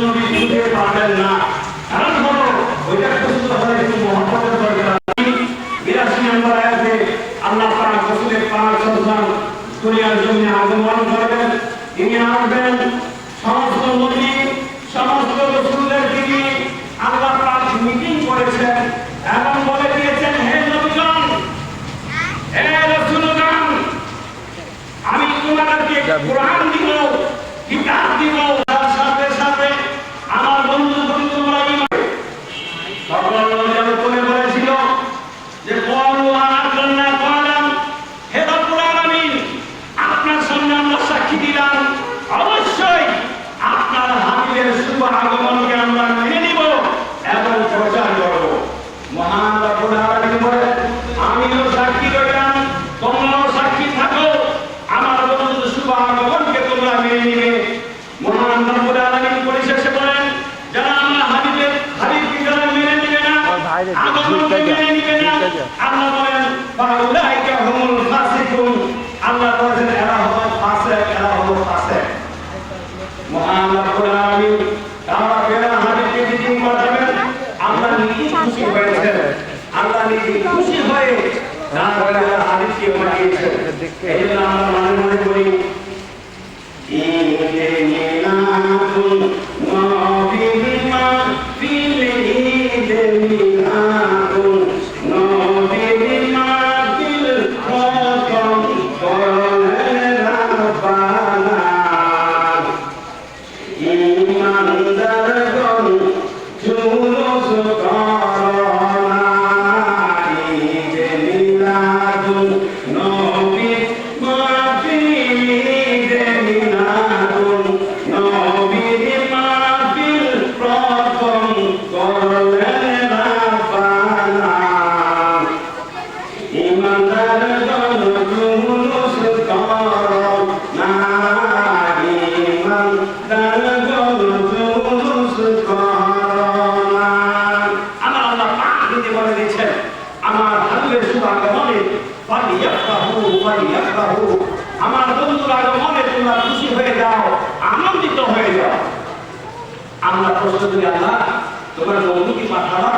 নবী বুঝতে পারবেন না, কারণ হলো ওইটা প্রস্তুত হলে একটু মহব্বতের দরকার। 82 নম্বর আয়াতে আল্লাহ পাক রাসূলের পাক সাল্লাল্লাহু দুনিয়ার জমিনে আগমন করবেন। তিনি আসবেন সমস্ত নবী সমস্ত রাসূলদের তিনি আল্লাহ পাক মিটিং করেছেন এবং বলে দিয়েছেন, হে নবীগণ, হে রাসূলগণ, আমি তোমাদেরকে কোরআন দিব, কিতাব দিব, তার সাথে সাথে আমার বন্ধু তোমরা ঈমান। সকল নবীরা করে বলেছিল যে ক্বালু আমান্না ক্বালাম, হে রব্বুল আলামিন, আপনার সামনে আমরা সাক্ষী দিলাম অবশ্যই আপনার হাবিবের শুভ আগমনকে আমরা মেনে নিব এবং প্রচার করব। মহান রব্বুল আলামিন বলেন, আমিও সাক্ষী রইলাম, তোমরাও সাক্ষী থাকো, আমার বন্ধুর শুভ আগমনকে তোমরা মেনে নিবে। মহান রব্বুল আলামিন পরিশেষে বলেন, যারা আমার হাবিবকে যারা মেনে নিবে না, আগমনকে মেনে নিবে না, আল্লাহ বলেন ফাউলাইকা হুমুল ফাসিকুন, আল্লাহ বলেন এরা হলো ফাসিক, এরা হলো ফাসিক। মহান রব্বুল আলামিন তারা বেরা হাবিবকে মিটিং করাবেন, আল্লাহ নিজে খুশি হয়েছেন, আল্লাহ নিজে খুশি হয়ে তারা বেরা হাবিবকে পাঠিয়েছেন। এজন্য আমরা মনে মনে করি ঈদ-এ-মিলাদুন নবীমা ফিল ঈদ-এ-মিলাদুন নবীমা ফিল খতম করলে রাব্বানা ঈমানদারগণ জুলুস করনা ঈদ-এ-মিলাদুন নবীমা ফিল ঈদ-এ-মিলাদুন নবীমা ফিল প্রথম করলে রাব্বানা ঈমানদারগণ জুলুস করনা ঈমানদারগণ জুলুস করনা। আমার আল্লাহ পাক যদি বলে দিয়েছেন আমার হাবিবের শুভ আগমনে ফালিয়াফরাহু ফালিয়াফরাহু, আমার বন্ধুর আগমনে তোমরা খুশি হয়ে যাও, আনন্দিত হয়ে যাও। আমরা প্রশ্ন করি, আল্লাহ তোমার বন্ধু কি পাঠাবা?